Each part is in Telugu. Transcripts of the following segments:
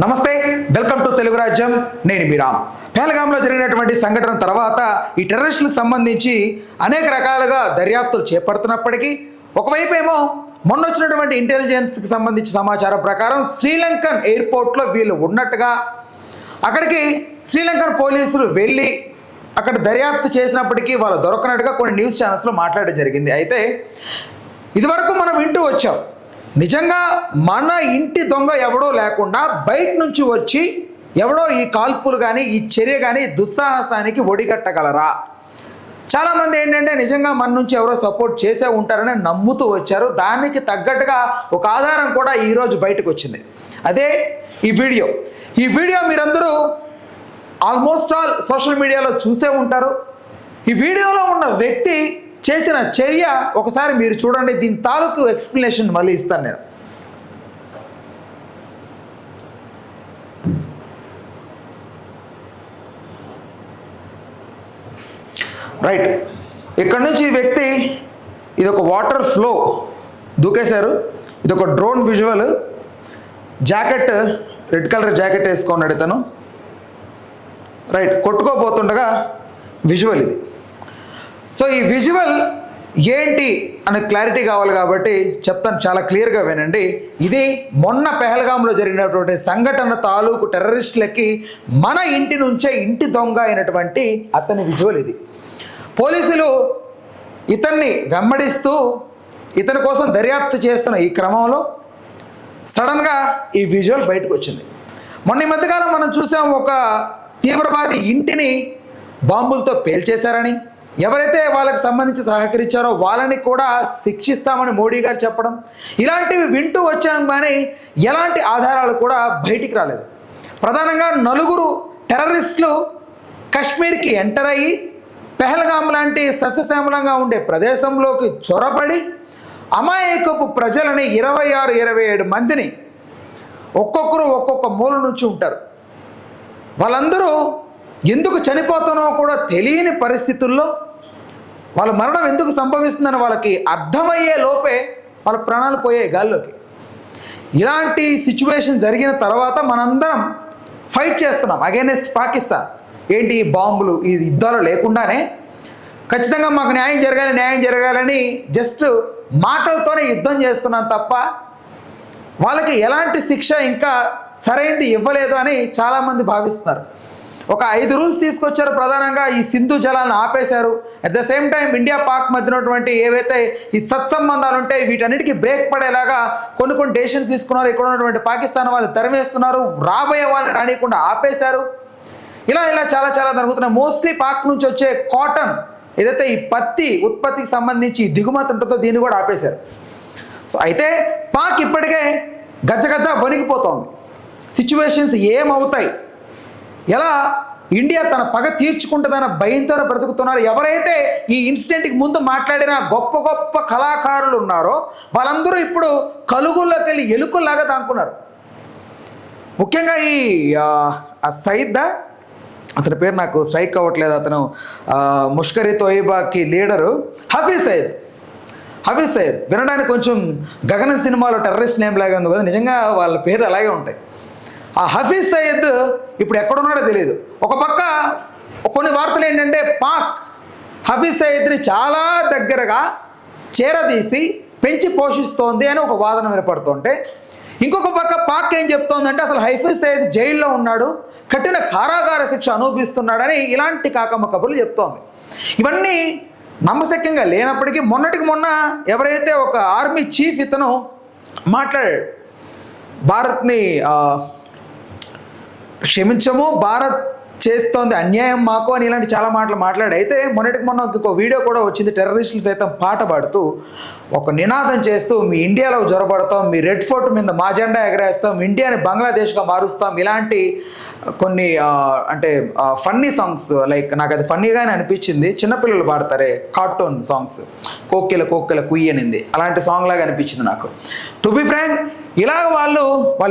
నమస్తే, వెల్కమ్ టు తెలుగు రాజ్యం. నేను మీ రామ్. పహల్గామ్లో జరిగినటువంటి సంఘటన తర్వాత ఈ టెర్రరిస్టులకు సంబంధించి అనేక రకాలుగా దర్యాప్తులు చేపడుతున్నప్పటికీ ఒకవైపు ఏమో మొన్న వచ్చినటువంటి ఇంటెలిజెన్స్కి సంబంధించిన సమాచారం ప్రకారం శ్రీలంకన్ ఎయిర్పోర్ట్లో వీళ్ళు ఉన్నట్టుగా అక్కడికి శ్రీలంకన్ పోలీసులు వెళ్ళి అక్కడ దర్యాప్తు చేసినప్పటికీ వాళ్ళు దొరకనట్టుగా కొన్ని న్యూస్ ఛానల్స్లో మాట్లాడడం జరిగింది. అయితే ఇదివరకు మనం వింటూ వచ్చాం, నిజంగా మన ఇంటి దొంగ ఎవడో లేకుండా బయట నుంచి వచ్చి ఎవడో ఈ కాల్పులు కానీ ఈ చర్య కానీ దుస్సాహసానికి ఒడిగట్టగలరా? చాలామంది ఏంటంటే నిజంగా మన నుంచి ఎవరో సపోర్ట్ చేసే ఉంటారని నమ్ముతూ వచ్చారు. దానికి తగ్గట్టుగా ఒక ఆధారం కూడా ఈరోజు బయటకు వచ్చింది. అదే ఈ వీడియో. ఈ వీడియో మీరందరూ ఆల్మోస్ట్ ఆల్ సోషల్ మీడియాలో చూసే ఉంటారు. ఈ వీడియోలో ఉన్న వ్యక్తి చేసిన చర్య ఒకసారి మీరు చూడండి. దీని తాలూకు ఎక్స్ప్లెనేషన్ మళ్ళీ ఇస్తాను నేను. రైట్, ఇక్కడ నుంచి ఈ వ్యక్తి ఇది ఒక వాటర్ ఫ్లో దూకేశారు. ఇది ఒక drone visual. Jacket, red colour jacket వేసుకున్నాడు ఇతను. రైట్, కొట్టుకోబోతుండగా విజువల్ ఇది. సో ఈ విజువల్ ఏంటి అనే క్లారిటీ కావాలి కాబట్టి చెప్తాను, చాలా క్లియర్గా వినండి. ఇది మొన్న పెహల్గాంలో జరిగినటువంటి సంఘటన తాలూకు టెర్రరిస్టులకి మన ఇంటి నుంచే ఇంటి దొంగ అయినటువంటి అతని విజువల్ ఇది. పోలీసులు ఇతన్ని వెంబడిస్తూ ఇతని కోసం దర్యాప్తు చేస్తున్న ఈ క్రమంలో సడన్గా ఈ విజువల్ బయటకు వచ్చింది. మొన్న ఈ మధ్యకాలం మనం చూసాం, ఒక తీవ్రవాది ఇంటిని బాంబులతో పేల్చేశారని, ఎవరైతే వాళ్ళకి సంబంధించి సహకరించారో వాళ్ళని కూడా శిక్షిస్తామని మోడీ గారు చెప్పడం, ఇలాంటివి వింటూ వచ్చాం. కానీ ఎలాంటి ఆధారాలు కూడా బయటికి రాలేదు. ప్రధానంగా నలుగురు టెర్రరిస్టులు కశ్మీర్కి ఎంటర్ అయ్యి పెహల్గాం లాంటి సస్యశ్యామలంగా ఉండే ప్రదేశంలోకి చొరబడి అమాయకపు ప్రజలని 26-27 మందిని ఒక్కొక్కరు ఒక్కొక్క మూల నుంచి ఉంటారు. వాళ్ళందరూ ఎందుకు చనిపోతానో కూడా తెలియని పరిస్థితుల్లో వాళ్ళ మరణం ఎందుకు సంభవిస్తుందని వాళ్ళకి అర్థమయ్యే లోపే వాళ్ళ ప్రాణాలు పోయాయి గాల్లోకి. ఇలాంటి సిచ్యువేషన్ జరిగిన తర్వాత మనందరం ఫైట్ చేస్తున్నాం అగైనెస్ట్ పాకిస్తాన్. ఏంటి ఈ బాంబులు, ఈ యుద్ధాలు లేకుండానే ఖచ్చితంగా మాకు న్యాయం జరగాలని జస్ట్ మాటలతోనే యుద్ధం చేస్తున్నాం తప్ప వాళ్ళకి ఎలాంటి శిక్ష ఇంకా సరైనది ఇవ్వలేదు అని చాలామంది భావిస్తున్నారు. ఒక 5 రూల్స్ తీసుకొచ్చారు. ప్రధానంగా ఈ సింధు జలాలను ఆపేశారు. At the same time India Pak మధ్య ఉన్నటువంటి ఏవైతే ఈ సత్సంబంధాలు ఉంటాయి వీటన్నిటికీ బ్రేక్ పడేలాగా కొన్ని డెసిషన్స్ తీసుకున్నారు. ఇక్కడ ఉన్నటువంటి పాకిస్తాన్ వాళ్ళు తరిమేస్తున్నారు. రాబోయే వాళ్ళని రానియకుండా ఆపేశారు. ఇలా చాలా జరుగుతున్నాయి. మోస్ట్లీ పాక్ నుంచి వచ్చే కాటన్, ఏదైతే ఈ పత్తి ఉత్పత్తికి సంబంధించి దిగుమతి ఉంటుందో దీన్ని కూడా ఆపేశారు. సో అయితే పాక్ ఇప్పటికే గజ్జ వణికిపోతోంది. సిచ్యువేషన్స్ ఏమవుతాయి, ఎలా ఇండియా తన పగ తీర్చుకుంటుందన్న భయంతోనే బ్రతుకుతున్నారు. ఎవరైతే ఈ ఇన్సిడెంట్కి ముందు మాట్లాడిన గొప్ప కళాకారులు ఉన్నారో వాళ్ళందరూ ఇప్పుడు కలుగుల్లోకి వెళ్ళి ఎలుకల్లాగా దాక్కున్నారు. ముఖ్యంగా ఈ సయీద్, అతని పేరు నాకు స్ట్రైక్ అవ్వట్లేదు, అతను ముష్కరీ తోయిబాకి లీడరు హఫీజ్ సయీద్. వినడానికి కొంచెం గగన సినిమాలో టెర్రరిస్ట్ నేమ్ లాగా ఉంది కదా, నిజంగా వాళ్ళ పేర్లు అలాగే ఉంటాయి. ఆ హఫీజ్ సయీద్ ఇప్పుడు ఎక్కడున్నాడో తెలియదు. ఒక పక్క కొన్ని వార్తలు ఏంటంటే పాక్ హఫీజ్ సయీద్ని చాలా దగ్గరగా చేరదీసి పెంచి పోషిస్తోంది అని ఒక వాదన వినపడుతుంటే, ఇంకొక పక్క పాక్ ఏం చెప్తోందంటే అసలు హఫీజ్ సయీద్ జైల్లో ఉన్నాడు, కఠిన కారాగార శిక్ష అనుభవిస్తున్నాడని ఇలాంటి కాకమ్మ కబుర్లు చెప్తోంది. ఇవన్నీ నమ్మశక్యంగా లేనప్పటికీ మొన్నటికి మొన్న ఎవరైతే ఒక ఆర్మీ చీఫ్ ఇతను మాట్లాడాడు, భారత్ని క్షమించము, భారత్ చేస్తోంది అన్యాయం మాకు అని ఇలాంటి చాలా మాటలు మాట్లాడి. అయితే మొన్నటికి మొన్న ఒక వీడియో కూడా వచ్చింది. టెర్రరిస్టులు సైతం పాట పాడుతూ ఒక నినాదం చేస్తూ మీ ఇండియాలో జొరబడతాం, మీ రెడ్ ఫోర్ట్ మీద మా జెండా ఎగరేస్తాం, ఇండియాని బంగ్లాదేశ్గా మారుస్తాం, ఇలాంటి కొన్ని అంటే ఫన్నీ సాంగ్స్. లైక్ నాకు అది ఫన్నీగానే అనిపించింది. చిన్నపిల్లలు పాడతారే కార్టూన్ సాంగ్స్, కోక్కెల కుయ్యనింది, అలాంటి సాంగ్ లాగా అనిపించింది నాకు. టు బి ఫ్రాంక్, ఇలా వాళ్ళు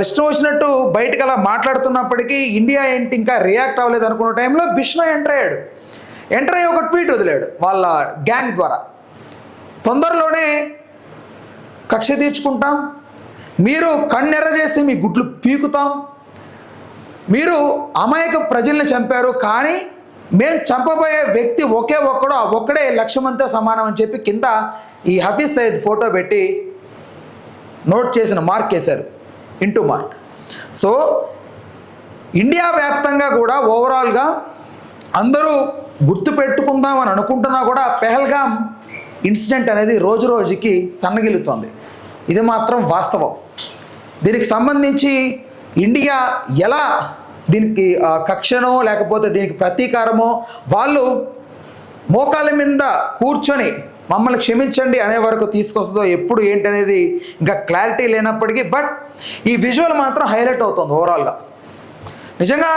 ఇష్టం వచ్చినట్టు బయటకు అలా మాట్లాడుతున్నప్పటికీ ఇండియా ఏంటి ఇంకా రియాక్ట్ అవ్వలేదు అనుకున్న టైంలో బిష్ణోయ్ ఎంటర్ అయ్యి ఒక ట్వీట్ వదిలాడు వాళ్ళ గ్యాంగ్ ద్వారా. తొందరలోనే కక్ష తీర్చుకుంటాం, మీరు కన్నెర్ర చేసి మీ గుడ్లు పీకుతాం, మీరు అమాయక ప్రజల్ని చంపారు, కానీ మేము చంపబోయే వ్యక్తి ఒకే ఒక్కడు, ఆ ఒక్కడే లక్ష్యమంతా సమానం అని చెప్పి కింద ఈ హఫీజ్ సయీద్ ఫోటో పెట్టి నోట్ చేసిన మార్క్ వేశారు, ఇంటూ మార్క్. సో ఇండియా వ్యాప్తంగా కూడా ఓవరాల్గా అందరూ గుర్తుపెట్టుకుందామని అనుకుంటున్నా కూడా పెహల్గాం ఇన్సిడెంట్ అనేది రోజు రోజుకి సన్నగిలుతోంది. ఇది మాత్రం వాస్తవం. దీనికి సంబంధించి ఇండియా ఎలా దీనికి కక్షనో లేకపోతే దీనికి ప్రతీకారమో వాళ్ళు మోకాళ్ళ మీద కూర్చొని మమ్మల్ని క్షమించండి అనే వరకు తీసుకొస్తుందో ఎప్పుడు ఏంటనేది ఇంకా క్లారిటీ లేనప్పటికీ, బట్ ఈ విజువల్ మాత్రం హైలైట్ అవుతుంది ఓవరాల్గా. నిజంగా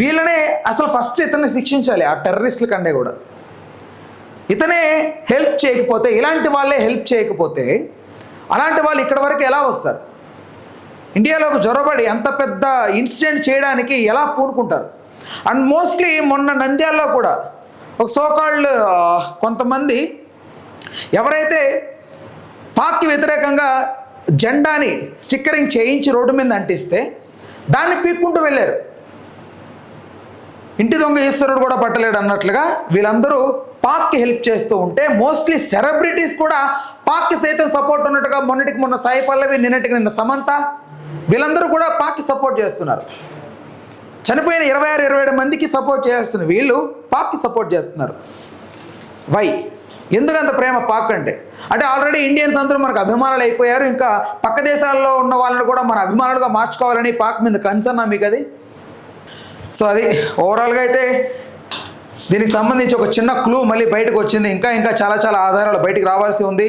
వీళ్ళనే అసలు ఫస్ట్ ఇతన్ని శిక్షించాలి, ఆ టెర్రరిస్టుల కంటే కూడా. ఇతనే హెల్ప్ చేయకపోతే, ఇలాంటి వాళ్ళే హెల్ప్ చేయకపోతే అలాంటి వాళ్ళు ఇక్కడ వరకు ఎలా వస్తారు? ఇండియాలోకి జొరబడి అంత పెద్ద ఇన్సిడెంట్ చేయడానికి ఎలా పూనుకుంటారు? అండ్ మోస్ట్లీ మొన్న నంద్యాలలో కూడా ఒక సోకాల్డ్ కొంతమంది ఎవరైతే పాక్కి వ్యతిరేకంగా జెండాని స్టిక్కరింగ్ చేయించి రోడ్డు మీద అంటిస్తే దాన్ని పీక్కుంటూ వెళ్ళారు. ఇంటి దొంగ ఈశ్వరుడు కూడా పట్టలేడు అన్నట్లుగా వీళ్ళందరూ పాక్కి హెల్ప్ చేస్తూ ఉంటే, మోస్ట్లీ సెలబ్రిటీస్ కూడా పాక్కి సైతం సపోర్ట్ ఉన్నట్టుగా మొన్నటికి మొన్న సాయి పల్లవి, నిన్న సమంత, వీళ్ళందరూ కూడా పాక్కి సపోర్ట్ చేస్తున్నారు. చనిపోయిన 26-27 మందికి సపోర్ట్ చేయాల్సిన వీళ్ళు పాక్కి సపోర్ట్ చేస్తున్నారు. వై? ఎందుకంత ప్రేమ పాక్ అంటే? అంటే ఆల్రెడీ ఇండియన్స్ అందరూ మనకు అభిమానులు అయిపోయారు, ఇంకా పక్క దేశాల్లో ఉన్న వాళ్ళని కూడా మన అభిమానులుగా మార్చుకోవాలని పాక్ మీద కన్సర్నా మీకు అది? సో అది ఓవరాల్గా అయితే దీనికి సంబంధించి ఒక చిన్న క్లూ మళ్ళీ బయటకు వచ్చింది. ఇంకా చాలా ఆధారాలు బయటికి రావాల్సి ఉంది.